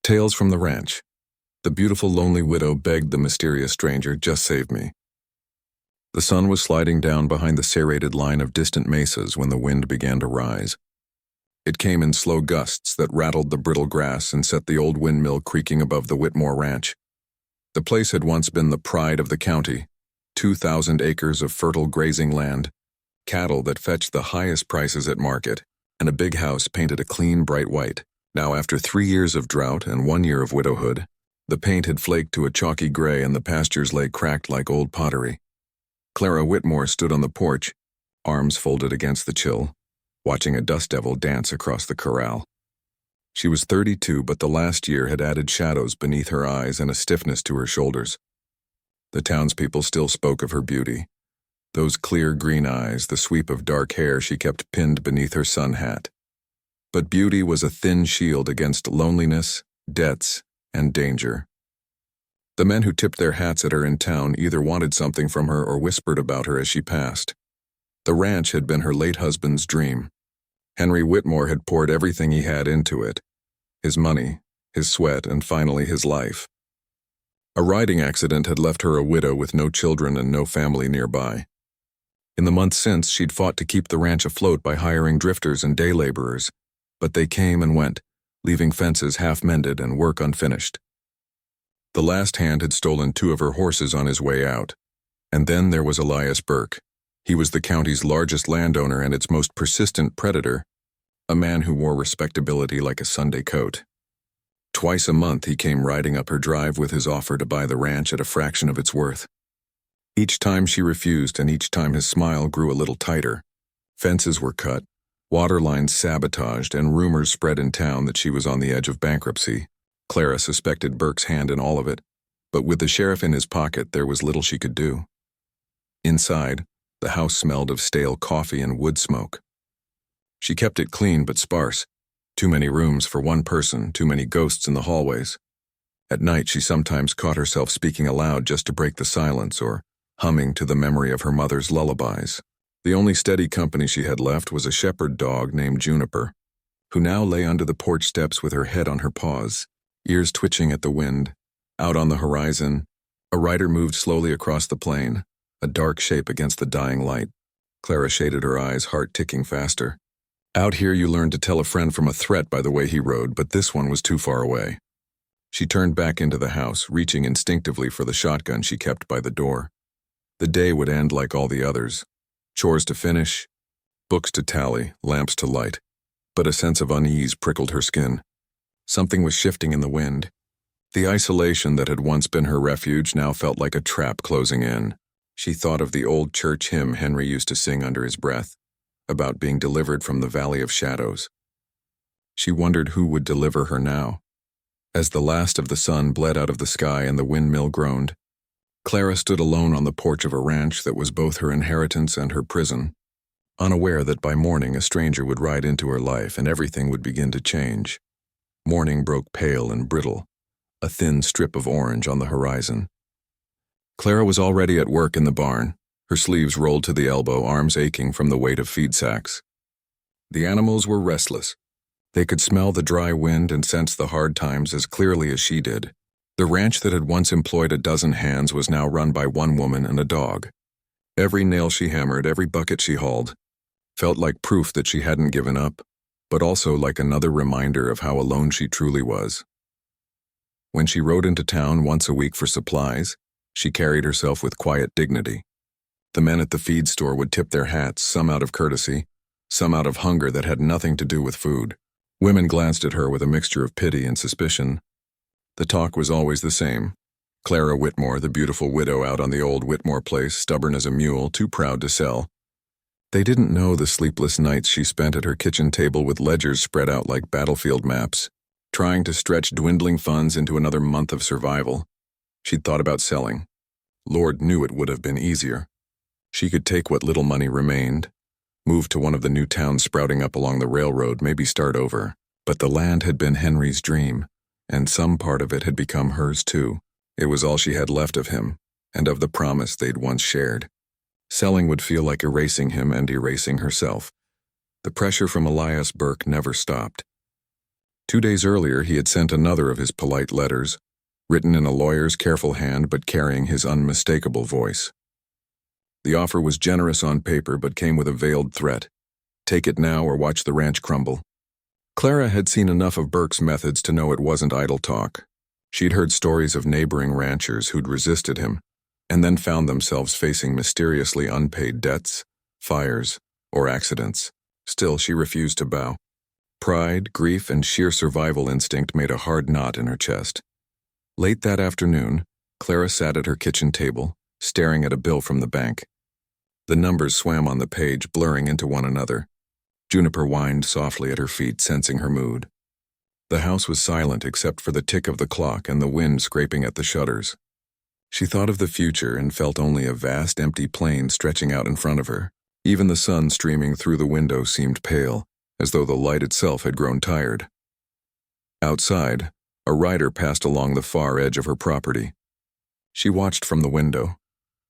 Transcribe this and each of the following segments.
Tales from the ranch. The beautiful lonely widow begged the mysterious stranger, "Just save me." The sun was sliding down behind the serrated line of distant mesas when the wind began to rise. It came in slow gusts that rattled the brittle grass and set the old windmill creaking above the Whitmore ranch. The place had once been the pride of the county, 2,000 acres of fertile grazing land, cattle that fetched the highest prices at market, and a big house painted a clean, bright white. Now, after 3 years of drought and 1 year of widowhood, the paint had flaked to a chalky gray and the pastures lay cracked like old pottery. Clara Whitmore stood on the porch, arms folded against the chill, watching a dust devil dance across the corral. She was 32, but the last year had added shadows beneath her eyes and a stiffness to her shoulders. The townspeople still spoke of her beauty. Those clear green eyes, the sweep of dark hair she kept pinned beneath her sun hat. But beauty was a thin shield against loneliness, debts, and danger. The men who tipped their hats at her in town either wanted something from her or whispered about her as she passed. The ranch had been her late husband's dream. Henry Whitmore had poured everything he had into it, his money, his sweat, and finally his life. A riding accident had left her a widow with no children and no family nearby. In the months since, she'd fought to keep the ranch afloat by hiring drifters and day laborers, but they came and went, leaving fences half-mended and work unfinished. The last hand had stolen 2 of her horses on his way out. And then there was Elias Burke. He was the county's largest landowner and its most persistent predator, a man who wore respectability like a Sunday coat. Twice a month he came riding up her drive with his offer to buy the ranch at a fraction of its worth. Each time she refused, and each time his smile grew a little tighter. Fences were cut, water lines sabotaged, and rumors spread in town that she was on the edge of bankruptcy. Clara suspected Burke's hand in all of it, but with the sheriff in his pocket, there was little she could do. Inside, the house smelled of stale coffee and wood smoke. She kept it clean but sparse. Too many rooms for one person, too many ghosts in the hallways. At night, she sometimes caught herself speaking aloud just to break the silence or humming to the memory of her mother's lullabies. The only steady company she had left was a shepherd dog named Juniper, who now lay under the porch steps with her head on her paws, ears twitching at the wind. Out on the horizon, a rider moved slowly across the plain, a dark shape against the dying light. Clara shaded her eyes, heart ticking faster. Out here you learned to tell a friend from a threat by the way he rode, but this one was too far away. She turned back into the house, reaching instinctively for the shotgun she kept by the door. The day would end like all the others. Chores to finish, books to tally, lamps to light. But a sense of unease prickled her skin. Something was shifting in the wind. The isolation that had once been her refuge now felt like a trap closing in. She thought of the old church hymn Henry used to sing under his breath, about being delivered from the valley of shadows. She wondered who would deliver her now. As the last of the sun bled out of the sky and the windmill groaned, Clara stood alone on the porch of a ranch that was both her inheritance and her prison, unaware that by morning a stranger would ride into her life and everything would begin to change. Morning broke pale and brittle, a thin strip of orange on the horizon. Clara was already at work in the barn, her sleeves rolled to the elbow, arms aching from the weight of feed sacks. The animals were restless. They could smell the dry wind and sense the hard times as clearly as she did. The ranch that had once employed a dozen hands was now run by one woman and a dog. Every nail she hammered, every bucket she hauled, felt like proof that she hadn't given up, but also like another reminder of how alone she truly was. When she rode into town once a week for supplies, she carried herself with quiet dignity. The men at the feed store would tip their hats, some out of courtesy, some out of hunger that had nothing to do with food. Women glanced at her with a mixture of pity and suspicion. The talk was always the same. Clara Whitmore, the beautiful widow out on the old Whitmore place, stubborn as a mule, too proud to sell. They didn't know the sleepless nights she spent at her kitchen table with ledgers spread out like battlefield maps, trying to stretch dwindling funds into another month of survival. She'd thought about selling. Lord knew it would have been easier. She could take what little money remained, move to one of the new towns sprouting up along the railroad, maybe start over. But the land had been Henry's dream, and some part of it had become hers too. It was all she had left of him, and of the promise they'd once shared. Selling would feel like erasing him and erasing herself. The pressure from Elias Burke never stopped. 2 days earlier, he had sent another of his polite letters, written in a lawyer's careful hand but carrying his unmistakable voice. The offer was generous on paper but came with a veiled threat. Take it now or watch the ranch crumble. Clara had seen enough of Burke's methods to know it wasn't idle talk. She'd heard stories of neighboring ranchers who'd resisted him, and then found themselves facing mysteriously unpaid debts, fires, or accidents. Still, she refused to bow. Pride, grief, and sheer survival instinct made a hard knot in her chest. Late that afternoon, Clara sat at her kitchen table, staring at a bill from the bank. The numbers swam on the page, blurring into one another. Juniper whined softly at her feet, sensing her mood. The house was silent except for the tick of the clock and the wind scraping at the shutters. She thought of the future and felt only a vast empty plain stretching out in front of her. Even the sun streaming through the window seemed pale, as though the light itself had grown tired. Outside, a rider passed along the far edge of her property. She watched from the window,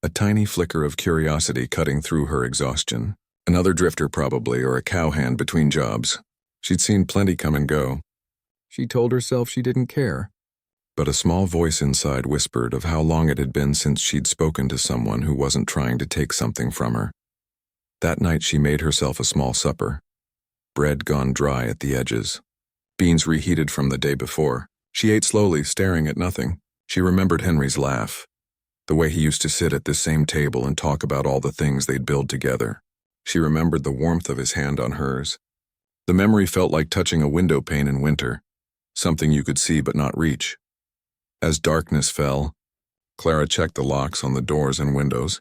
a tiny flicker of curiosity cutting through her exhaustion. Another drifter probably, or a cowhand between jobs. She'd seen plenty come and go. She told herself she didn't care. But a small voice inside whispered of how long it had been since she'd spoken to someone who wasn't trying to take something from her. That night she made herself a small supper. Bread gone dry at the edges. Beans reheated from the day before. She ate slowly, staring at nothing. She remembered Henry's laugh, the way he used to sit at this same table and talk about all the things they'd build together. She remembered the warmth of his hand on hers. The memory felt like touching a window pane in winter, something you could see but not reach. As darkness fell, Clara checked the locks on the doors and windows,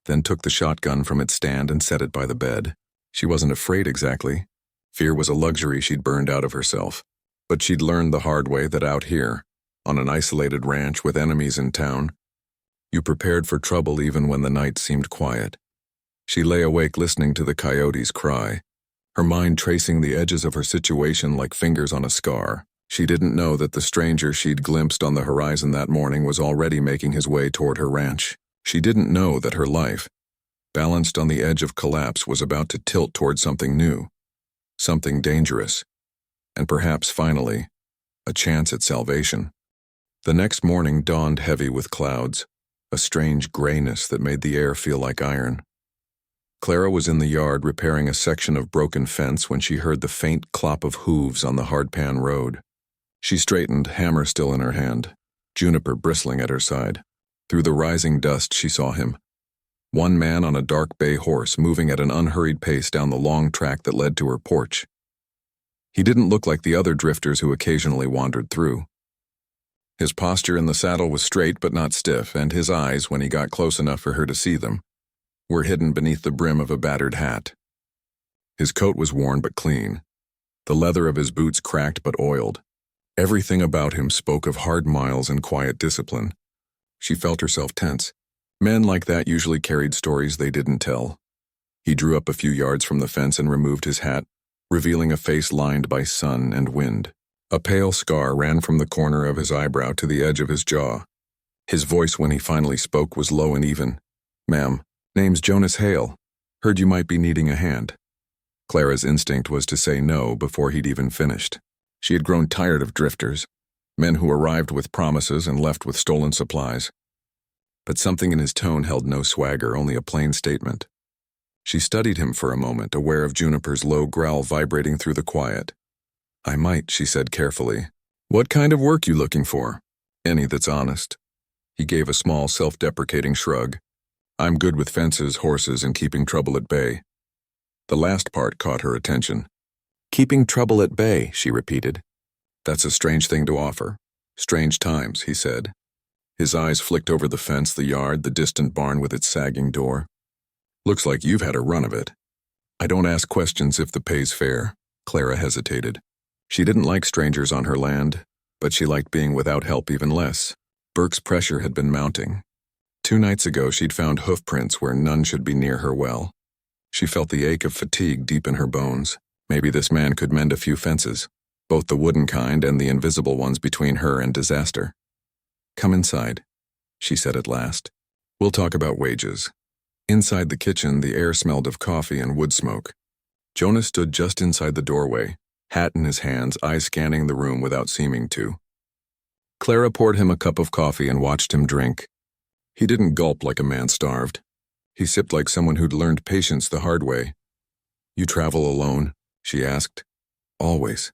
then took the shotgun from its stand and set it by the bed. She wasn't afraid exactly. Fear was a luxury she'd burned out of herself. But she'd learned the hard way that out here, on an isolated ranch with enemies in town, you prepared for trouble even when the night seemed quiet. She lay awake listening to the coyotes cry, her mind tracing the edges of her situation like fingers on a scar. She didn't know that the stranger she'd glimpsed on the horizon that morning was already making his way toward her ranch. She didn't know that her life, balanced on the edge of collapse, was about to tilt toward something new, something dangerous, and perhaps finally, a chance at salvation. The next morning dawned heavy with clouds, a strange grayness that made the air feel like iron. Clara was in the yard repairing a section of broken fence when she heard the faint clop of hooves on the hardpan road. She straightened, hammer still in her hand, Juniper bristling at her side. Through the rising dust she saw him. One man on a dark bay horse moving at an unhurried pace down the long track that led to her porch. He didn't look like the other drifters who occasionally wandered through. His posture in the saddle was straight but not stiff, and his eyes, when he got close enough for her to see them, were hidden beneath the brim of a battered hat. His coat was worn but clean, the leather of his boots cracked but oiled. Everything about him spoke of hard miles and quiet discipline. She felt herself tense. Men like that usually carried stories they didn't tell. He drew up a few yards from the fence and removed his hat, revealing a face lined by sun and wind. A pale scar ran from the corner of his eyebrow to the edge of his jaw. His voice when he finally spoke was low and even. "Ma'am, name's Jonas Hale. Heard you might be needing a hand." Clara's instinct was to say no before he'd even finished. She had grown tired of drifters, men who arrived with promises and left with stolen supplies. But something in his tone held no swagger, only a plain statement. She studied him for a moment, aware of Juniper's low growl vibrating through the quiet. "I might," she said carefully. "What kind of work you looking for?" "Any that's honest." He gave a small, self-deprecating shrug. "I'm good with fences, horses, and keeping trouble at bay." The last part caught her attention. "Keeping trouble at bay," she repeated. "That's a strange thing to offer." "Strange times," he said. His eyes flicked over the fence, the yard, the distant barn with its sagging door. "Looks like you've had a run of it." "I don't ask questions if the pay's fair." Clara hesitated. She didn't like strangers on her land, but she liked being without help even less. Burke's pressure had been mounting. 2 nights ago she'd found hoofprints where none should be near her well. She felt the ache of fatigue deep in her bones. Maybe this man could mend a few fences, both the wooden kind and the invisible ones between her and disaster. "Come inside," she said at last. "We'll talk about wages." Inside the kitchen, the air smelled of coffee and wood smoke. Jonas stood just inside the doorway, hat in his hands, eyes scanning the room without seeming to. Clara poured him a cup of coffee and watched him drink. He didn't gulp like a man starved. He sipped like someone who'd learned patience the hard way. "You travel alone?" she asked. "Always."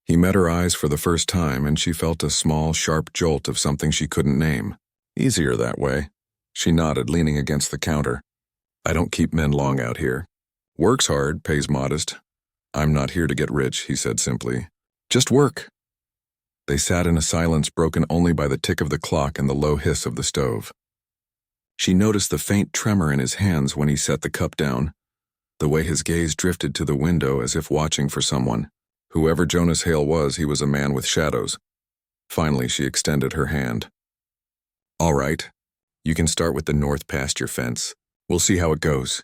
He met her eyes for the first time, and she felt a small, sharp jolt of something she couldn't name. "Easier that way." She nodded, leaning against the counter. "I don't keep men long out here. Works hard, pays modest. I'm not here to get rich," he said simply. "Just work." They sat in a silence broken only by the tick of the clock and the low hiss of the stove. She noticed the faint tremor in his hands when he set the cup down, the way his gaze drifted to the window as if watching for someone. Whoever Jonas Hale was, he was a man with shadows. Finally, she extended her hand. "All right. You can start with the north pasture fence. We'll see how it goes."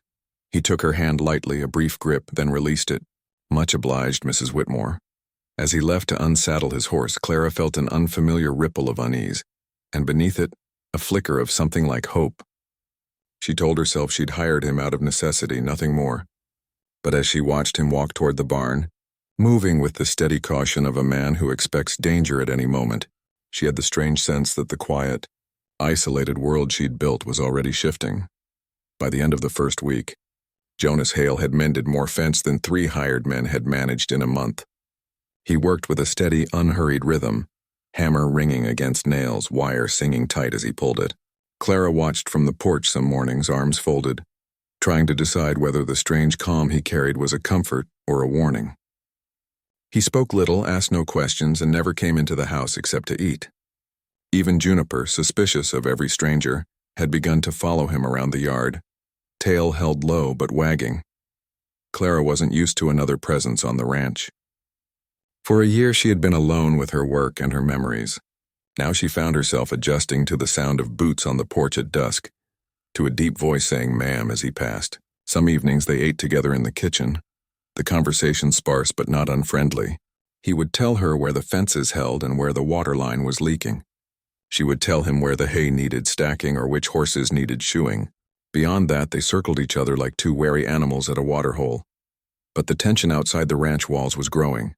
He took her hand lightly, a brief grip, then released it. "Much obliged, Mrs. Whitmore." As he left to unsaddle his horse, Clara felt an unfamiliar ripple of unease, and beneath it, a flicker of something like hope. She told herself she'd hired him out of necessity, nothing more. But as she watched him walk toward the barn, moving with the steady caution of a man who expects danger at any moment, she had the strange sense that the quiet, isolated world she'd built was already shifting. By the end of the first week, Jonas Hale had mended more fence than 3 hired men had managed in a month. He worked with a steady, unhurried rhythm, hammer ringing against nails, wire singing tight as he pulled it. Clara watched from the porch some mornings, arms folded, trying to decide whether the strange calm he carried was a comfort or a warning. He spoke little, asked no questions, and never came into the house except to eat. Even Juniper, suspicious of every stranger, had begun to follow him around the yard, tail held low but wagging. Clara wasn't used to another presence on the ranch. For a year she had been alone with her work and her memories. Now she found herself adjusting to the sound of boots on the porch at dusk, to a deep voice saying "ma'am" as he passed. Some evenings they ate together in the kitchen, the conversation sparse but not unfriendly. He would tell her where the fences held and where the water line was leaking. She would tell him where the hay needed stacking or which horses needed shoeing. Beyond that, they circled each other like 2 wary animals at a waterhole. But the tension outside the ranch walls was growing.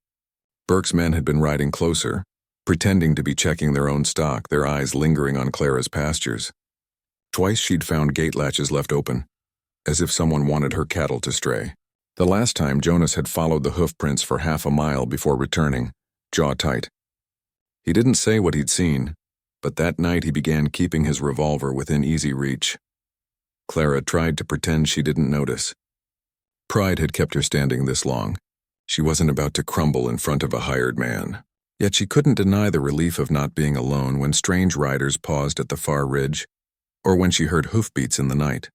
Burke's men had been riding closer, pretending to be checking their own stock, their eyes lingering on Clara's pastures. Twice she'd found gate latches left open, as if someone wanted her cattle to stray. The last time, Jonas had followed the hoof prints for half a mile before returning, jaw tight. He didn't say what he'd seen, but that night he began keeping his revolver within easy reach. Clara tried to pretend she didn't notice. Pride had kept her standing this long. She wasn't about to crumble in front of a hired man. Yet she couldn't deny the relief of not being alone when strange riders paused at the far ridge, or when she heard hoofbeats in the night.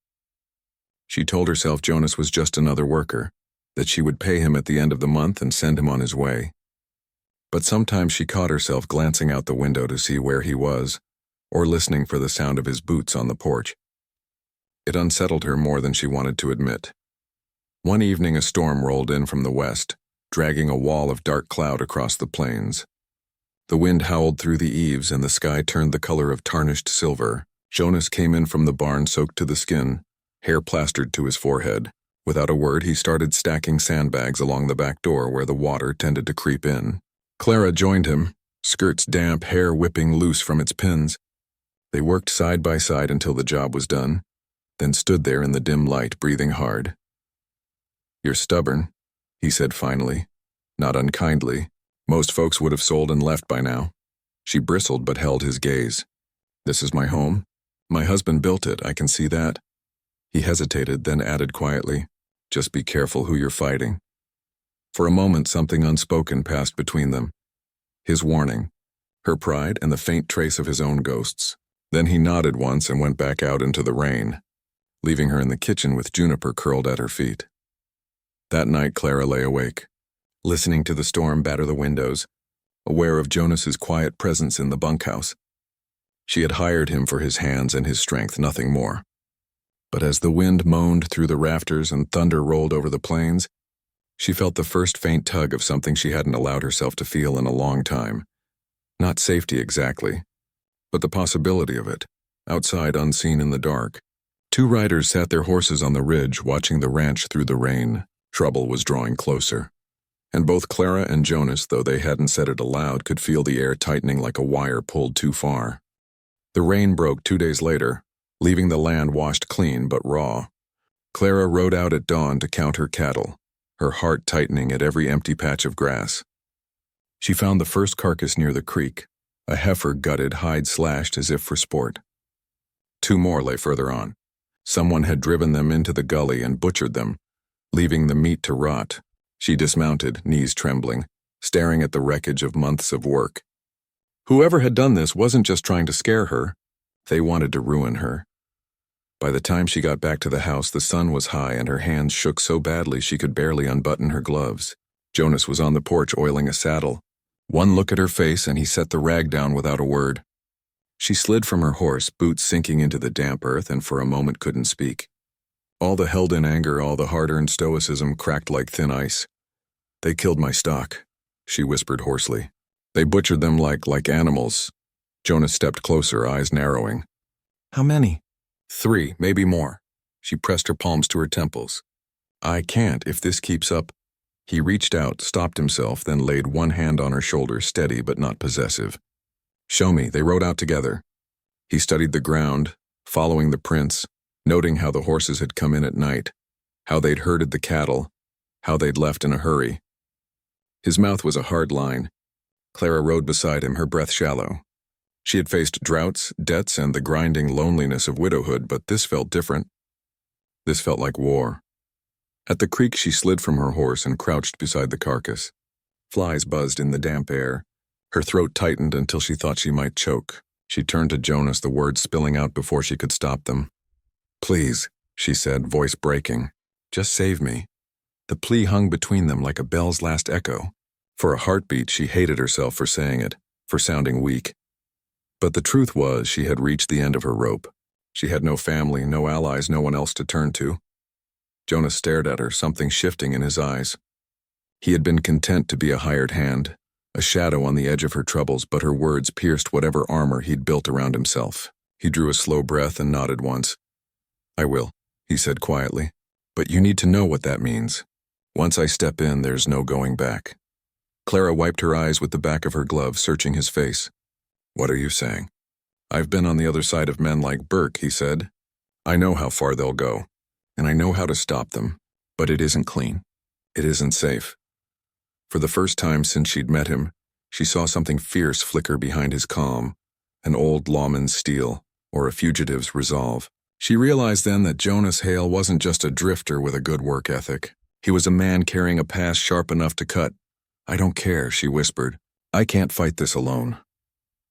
She told herself Jonas was just another worker, that she would pay him at the end of the month and send him on his way. But sometimes she caught herself glancing out the window to see where he was, or listening for the sound of his boots on the porch. It unsettled her more than she wanted to admit. One evening a storm rolled in from the west, dragging a wall of dark cloud across the plains. The wind howled through the eaves and the sky turned the color of tarnished silver. Jonas came in from the barn soaked to the skin, hair plastered to his forehead. Without a word, he started stacking sandbags along the back door where the water tended to creep in. Clara joined him, skirts damp, hair whipping loose from its pins. They worked side by side until the job was done, then stood there in the dim light, breathing hard. "You're stubborn," he said finally, not unkindly. Most folks would have sold and left by now. She bristled but held his gaze. "This is my home. My husband built it, I can see that." He hesitated, then added quietly, "Just be careful who you're fighting." For a moment something unspoken passed between them. His warning, her pride, and the faint trace of his own ghosts. Then he nodded once and went back out into the rain, leaving her in the kitchen with Juniper curled at her feet. That night Clara lay awake, listening to the storm batter the windows, aware of Jonas's quiet presence in the bunkhouse. She had hired him for his hands and his strength, nothing more. But as the wind moaned through the rafters and thunder rolled over the plains, she felt the first faint tug of something she hadn't allowed herself to feel in a long time. Not safety exactly, but the possibility of it, outside unseen in the dark. 2 riders sat their horses on the ridge, watching the ranch through the rain. Trouble was drawing closer. And both Clara and Jonas, though they hadn't said it aloud, could feel the air tightening like a wire pulled too far. The rain broke 2 days later, leaving the land washed clean but raw. Clara rode out at dawn to count her cattle, her heart tightening at every empty patch of grass. She found the first carcass near the creek, a heifer gutted, hide slashed as if for sport. 2 more lay further on. Someone had driven them into the gully and butchered them, leaving the meat to rot. She dismounted, knees trembling, staring at the wreckage of months of work. Whoever had done this wasn't just trying to scare her, they wanted to ruin her. By the time she got back to the house, the sun was high and her hands shook so badly she could barely unbutton her gloves. Jonas was on the porch oiling a saddle. One look at her face and he set the rag down without a word. She slid from her horse, boots sinking into the damp earth, and for a moment couldn't speak. All the held-in anger, all the hard-earned stoicism cracked like thin ice. "They killed my stock," she whispered hoarsely. "They butchered them like animals." Jonas stepped closer, eyes narrowing. "How many?" "3, maybe more." She pressed her palms to her temples. "I can't if this keeps up." He reached out, stopped himself, then laid one hand on her shoulder, steady but not possessive. "Show me." They rode out together. He studied the ground, following the prints, noting how the horses had come in at night, how they'd herded the cattle, how they'd left in a hurry. His mouth was a hard line. Clara rode beside him, her breath shallow. She had faced droughts, debts, and the grinding loneliness of widowhood, but this felt different. This felt like war. At the creek, she slid from her horse and crouched beside the carcass. Flies buzzed in the damp air. Her throat tightened until she thought she might choke. She turned to Jonas, the words spilling out before she could stop them. "Please," she said, voice breaking. "Just save me." The plea hung between them like a bell's last echo. For a heartbeat, she hated herself for saying it, for sounding weak. But the truth was she had reached the end of her rope. She had no family, no allies, no one else to turn to. Jonas stared at her, something shifting in his eyes. He had been content to be a hired hand, a shadow on the edge of her troubles, but her words pierced whatever armor he'd built around himself. He drew a slow breath and nodded once. "I will," he said quietly. "But you need to know what that means. Once I step in, there's no going back." Clara wiped her eyes with the back of her glove, searching his face. "What are you saying?" "I've been on the other side of men like Burke," he said. "I know how far they'll go, and I know how to stop them, but it isn't clean. It isn't safe." For the first time since she'd met him, she saw something fierce flicker behind his calm, an old lawman's steel, or a fugitive's resolve. She realized then that Jonas Hale wasn't just a drifter with a good work ethic. He was a man carrying a past sharp enough to cut. "I don't care," she whispered. "I can't fight this alone."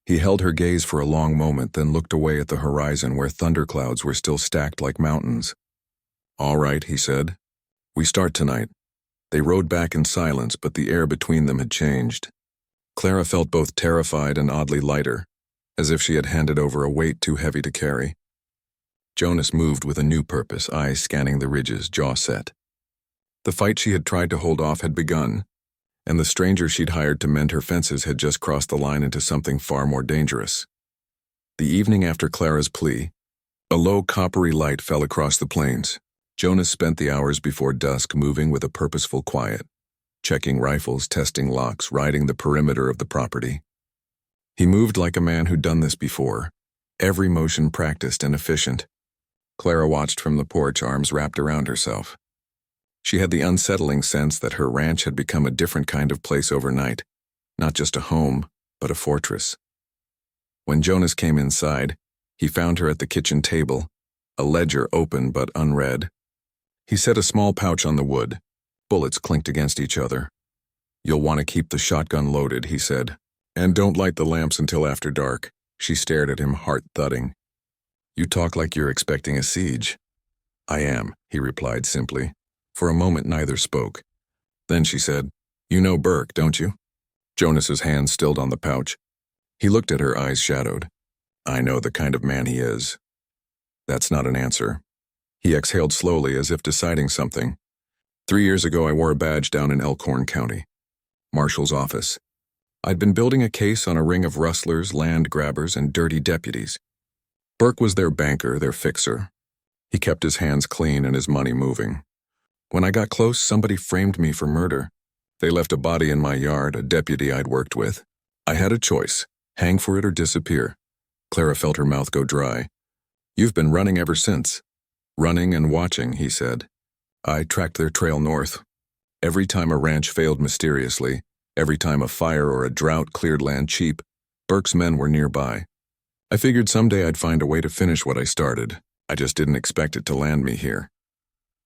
He held her gaze for a long moment, then looked away at the horizon where thunderclouds were still stacked like mountains. "All right," he said. "We start tonight." They rode back in silence, but the air between them had changed. Clara felt both terrified and oddly lighter, as if she had handed over a weight too heavy to carry. Jonas moved with a new purpose, eyes scanning the ridges, jaw set. The fight she had tried to hold off had begun, and the stranger she'd hired to mend her fences had just crossed the line into something far more dangerous. The evening after Clara's plea, a low coppery light fell across the plains. Jonas spent the hours before dusk moving with a purposeful quiet, checking rifles, testing locks, riding the perimeter of the property. He moved like a man who'd done this before, every motion practiced and efficient. Clara watched from the porch, arms wrapped around herself. She had the unsettling sense that her ranch had become a different kind of place overnight, not just a home, but a fortress. When Jonas came inside, he found her at the kitchen table, a ledger open but unread. He set a small pouch on the wood. Bullets clinked against each other. "You'll want to keep the shotgun loaded," he said. "And don't light the lamps until after dark." She stared at him, heart thudding. "You talk like you're expecting a siege." "I am," he replied simply. For a moment neither spoke. Then she said, "You know Burke, don't you?" Jonas's hand stilled on the pouch. He looked at her, eyes shadowed. "I know the kind of man he is." "That's not an answer." He exhaled slowly as if deciding something. 3 years ago I wore a badge down in Elkhorn County. Marshal's office. I'd been building a case on a ring of rustlers, land grabbers, and dirty deputies. Burke was their banker, their fixer. He kept his hands clean and his money moving. When I got close, somebody framed me for murder. They left a body in my yard, a deputy I'd worked with. I had a choice, hang for it or disappear. Clara felt her mouth go dry. You've been running ever since. Running and watching, he said. I tracked their trail north. Every time a ranch failed mysteriously, every time a fire or a drought cleared land cheap, Burke's men were nearby. I figured someday I'd find a way to finish what I started. I just didn't expect it to land me here.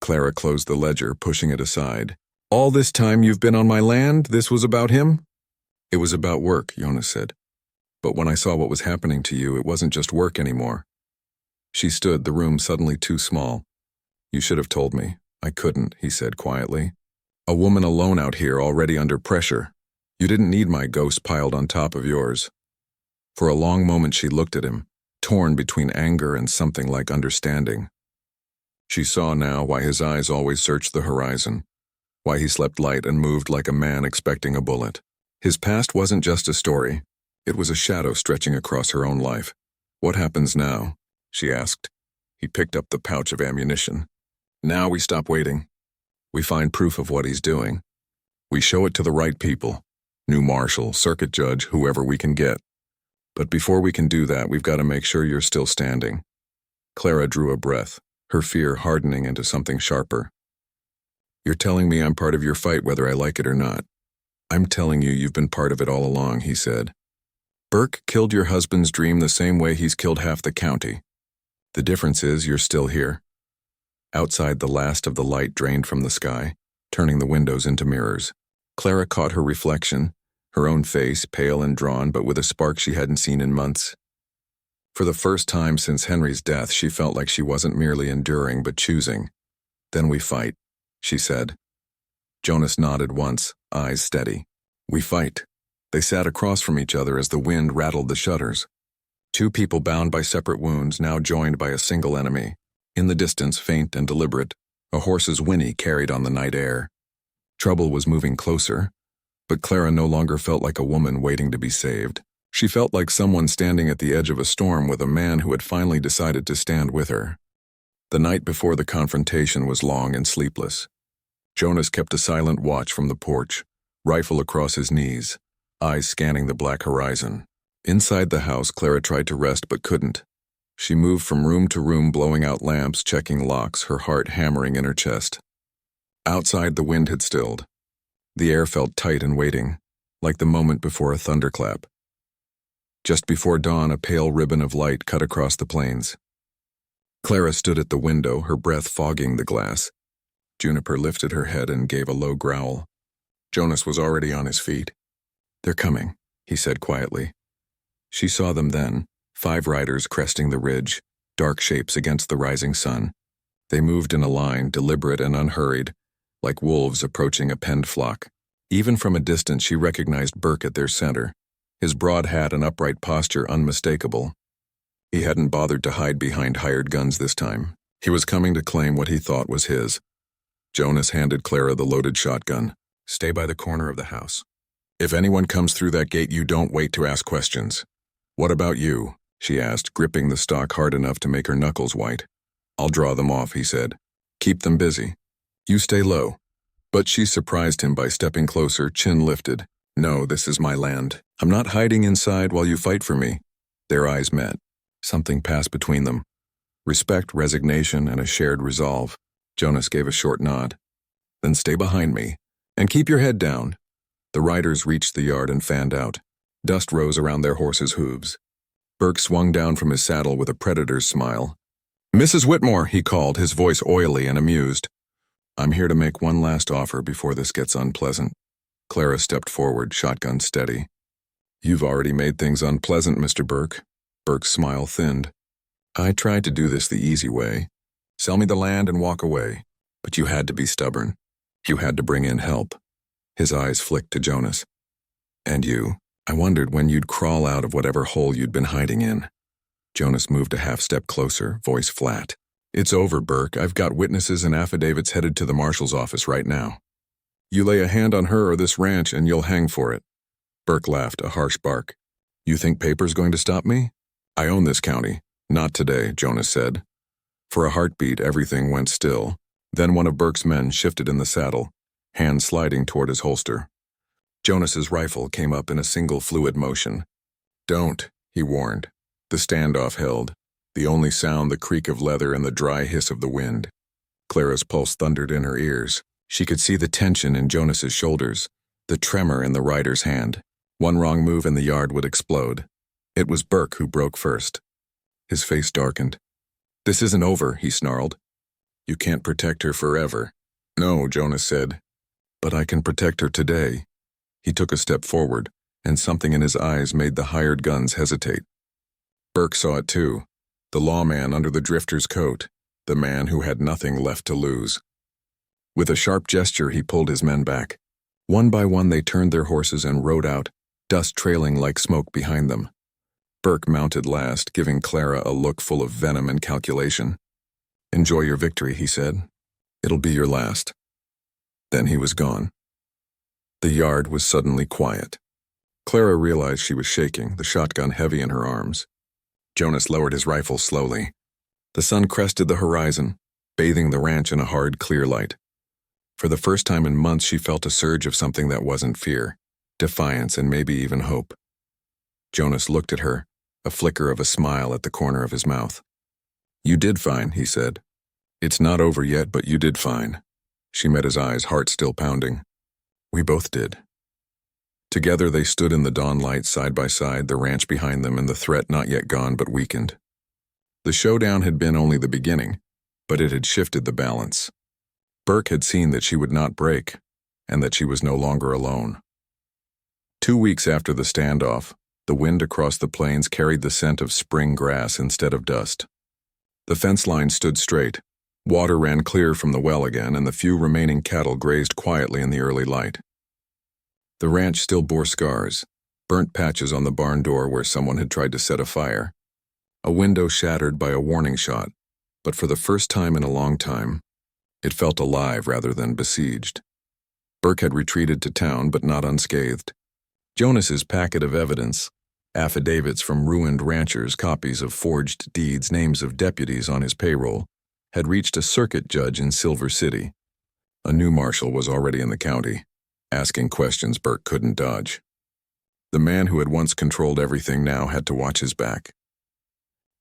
Clara closed the ledger, pushing it aside. All this time you've been on my land, this was about him? It was about work, Jonas said. But when I saw what was happening to you, it wasn't just work anymore. She stood, the room suddenly too small. You should have told me. I couldn't, he said quietly. A woman alone out here, already under pressure. You didn't need my ghost piled on top of yours. For a long moment she looked at him, torn between anger and something like understanding. She saw now why his eyes always searched the horizon, why he slept light and moved like a man expecting a bullet. His past wasn't just a story. It was a shadow stretching across her own life. What happens now? She asked. He picked up the pouch of ammunition. Now we stop waiting. We find proof of what he's doing. We show it to the right people. New marshal, circuit judge, whoever we can get. But before we can do that, we've got to make sure you're still standing. Clara drew a breath, her fear hardening into something sharper. You're telling me I'm part of your fight whether I like it or not. I'm telling you you've been part of it all along, he said. Burke killed your husband's dream the same way he's killed half the county. The difference is you're still here. Outside, the last of the light drained from the sky, turning the windows into mirrors. Clara caught her reflection, her own face, pale and drawn, but with a spark she hadn't seen in months. For the first time since Henry's death, she felt like she wasn't merely enduring, but choosing. Then we fight, she said. Jonas nodded once, eyes steady. We fight. They sat across from each other as the wind rattled the shutters. Two people bound by separate wounds, now joined by a single enemy. In the distance, faint and deliberate, a horse's whinny carried on the night air. Trouble was moving closer, but Clara no longer felt like a woman waiting to be saved. She felt like someone standing at the edge of a storm with a man who had finally decided to stand with her. The night before the confrontation was long and sleepless. Jonas kept a silent watch from the porch, rifle across his knees, eyes scanning the black horizon. Inside the house, Clara tried to rest but couldn't. She moved from room to room, blowing out lamps, checking locks, her heart hammering in her chest. Outside, the wind had stilled. The air felt tight and waiting, like the moment before a thunderclap. Just before dawn, a pale ribbon of light cut across the plains. Clara stood at the window, her breath fogging the glass. Juniper lifted her head and gave a low growl. Jonas was already on his feet. They're coming, he said quietly. She saw them then, 5 riders cresting the ridge, dark shapes against the rising sun. They moved in a line, deliberate and unhurried, like wolves approaching a penned flock. Even from a distance she recognized Burke at their center, his broad hat and upright posture unmistakable. He hadn't bothered to hide behind hired guns this time. He was coming to claim what he thought was his. Jonas handed Clara the loaded shotgun. Stay by the corner of the house. If anyone comes through that gate, you don't wait to ask questions. What about you? She asked, gripping the stock hard enough to make her knuckles white. I'll draw them off, he said. Keep them busy. You stay low. But she surprised him by stepping closer, chin lifted. No, this is my land. I'm not hiding inside while you fight for me. Their eyes met. Something passed between them. Respect, resignation, and a shared resolve. Jonas gave a short nod. Then stay behind me. And keep your head down. The riders reached the yard and fanned out. Dust rose around their horses' hooves. Burke swung down from his saddle with a predator's smile. Mrs. Whitmore, he called, his voice oily and amused. I'm here to make one last offer before this gets unpleasant. Clara stepped forward, shotgun steady. You've already made things unpleasant, Mr. Burke. Burke's smile thinned. I tried to do this the easy way. Sell me the land and walk away. But you had to be stubborn. You had to bring in help. His eyes flicked to Jonas. And you? I wondered when you'd crawl out of whatever hole you'd been hiding in. Jonas moved a half-step closer, voice flat. It's over, Burke. I've got witnesses and affidavits headed to the marshal's office right now. You lay a hand on her or this ranch and you'll hang for it. Burke laughed, a harsh bark. You think paper's going to stop me? I own this county. Not today, Jonas said. For a heartbeat, everything went still. Then one of Burke's men shifted in the saddle, hand sliding toward his holster. Jonas's rifle came up in a single fluid motion. "Don't," he warned. The standoff held, the only sound the creak of leather and the dry hiss of the wind. Clara's pulse thundered in her ears. She could see the tension in Jonas's shoulders, the tremor in the rider's hand. One wrong move and the yard would explode. It was Burke who broke first. His face darkened. "This isn't over," he snarled. "You can't protect her forever." "No," Jonas said. "But I can protect her today." He took a step forward, and something in his eyes made the hired guns hesitate. Burke saw it too. The lawman under the drifter's coat, the man who had nothing left to lose. With a sharp gesture, he pulled his men back. One by one, they turned their horses and rode out, dust trailing like smoke behind them. Burke mounted last, giving Clara a look full of venom and calculation. "Enjoy your victory," he said. "It'll be your last." Then he was gone. The yard was suddenly quiet. Clara realized she was shaking, the shotgun heavy in her arms. Jonas lowered his rifle slowly. The sun crested the horizon, bathing the ranch in a hard, clear light. For the first time in months, she felt a surge of something that wasn't fear, defiance, and maybe even hope. Jonas looked at her, a flicker of a smile at the corner of his mouth. "You did fine," he said. "It's not over yet, but you did fine." She met his eyes, heart still pounding. "We both did." Together they stood in the dawn light side by side, the ranch behind them and the threat not yet gone but weakened. The showdown had been only the beginning, but it had shifted the balance. Burke had seen that she would not break, and that she was no longer alone. 2 weeks after the standoff, the wind across the plains carried the scent of spring grass instead of dust. The fence line stood straight, water ran clear from the well again, and the few remaining cattle grazed quietly in the early light. The ranch still bore scars, burnt patches on the barn door where someone had tried to set a fire, a window shattered by a warning shot, but for the first time in a long time, it felt alive rather than besieged. Burke had retreated to town, but not unscathed. Jonas's packet of evidence, affidavits from ruined ranchers, copies of forged deeds, names of deputies on his payroll, had reached a circuit judge in Silver City. A new marshal was already in the county, asking questions Burke couldn't dodge. The man who had once controlled everything now had to watch his back.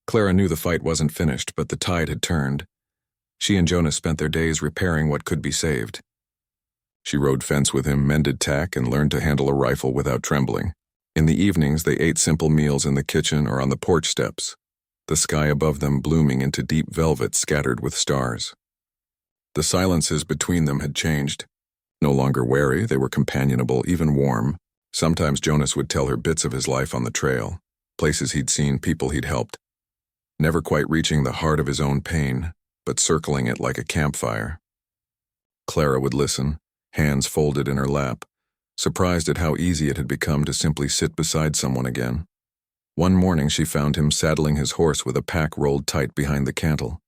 Clara knew the fight wasn't finished, but the tide had turned. She and Jonas spent their days repairing what could be saved. She rode fence with him, mended tack, and learned to handle a rifle without trembling. In the evenings, they ate simple meals in the kitchen or on the porch steps, the sky above them blooming into deep velvet scattered with stars. The silences between them had changed. No longer wary, they were companionable, even warm. Sometimes Jonas would tell her bits of his life on the trail, places he'd seen, people he'd helped. Never quite reaching the heart of his own pain, but circling it like a campfire. Clara would listen, hands folded in her lap, surprised at how easy it had become to simply sit beside someone again. One morning she found him saddling his horse with a pack rolled tight behind the cantle.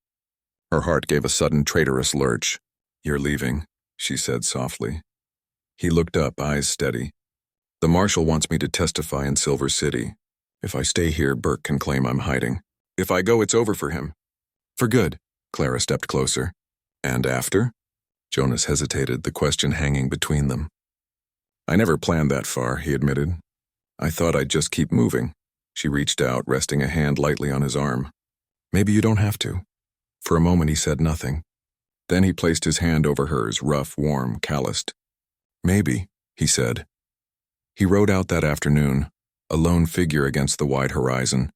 Her heart gave a sudden traitorous lurch. "You're leaving," she said softly. He looked up, eyes steady. "The marshal wants me to testify in Silver City. If I stay here, Burke can claim I'm hiding. If I go, it's over for him. For good." Clara stepped closer. "And after?" Jonas hesitated, the question hanging between them. "I never planned that far," he admitted. "I thought I'd just keep moving." She reached out, resting a hand lightly on his arm. "Maybe you don't have to." For a moment he said nothing. Then he placed his hand over hers, rough, warm, calloused. "Maybe," he said. He rode out that afternoon, a lone figure against the wide horizon,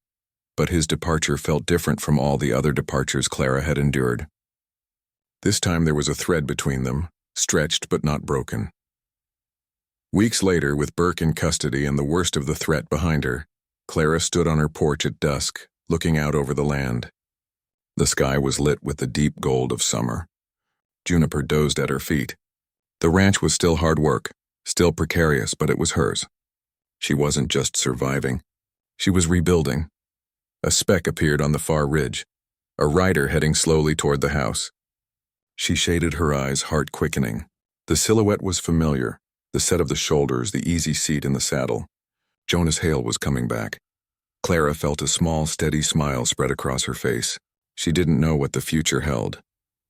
but his departure felt different from all the other departures Clara had endured. This time there was a thread between them, stretched but not broken. Weeks later, with Burke in custody and the worst of the threat behind her, Clara stood on her porch at dusk, looking out over the land. The sky was lit with the deep gold of summer. Juniper dozed at her feet. The ranch was still hard work, still precarious, but it was hers. She wasn't just surviving. She was rebuilding. A speck appeared on the far ridge, a rider heading slowly toward the house. She shaded her eyes, heart quickening. The silhouette was familiar, the set of the shoulders, the easy seat in the saddle. Jonas Hale was coming back. Clara felt a small, steady smile spread across her face. She didn't know what the future held,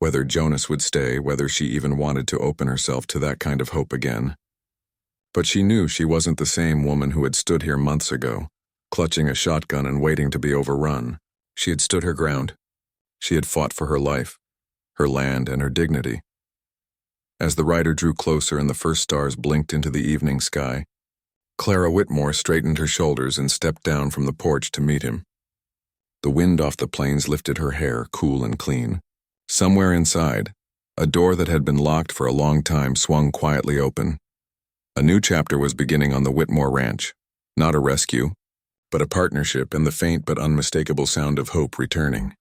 whether Jonas would stay, whether she even wanted to open herself to that kind of hope again. But she knew she wasn't the same woman who had stood here months ago, clutching a shotgun and waiting to be overrun. She had stood her ground. She had fought for her life, her land, and her dignity. As the rider drew closer and the first stars blinked into the evening sky, Clara Whitmore straightened her shoulders and stepped down from the porch to meet him. The wind off the plains lifted her hair, cool and clean. Somewhere inside, a door that had been locked for a long time swung quietly open. A new chapter was beginning on the Whitmore ranch, not a rescue, but a partnership and the faint but unmistakable sound of hope returning.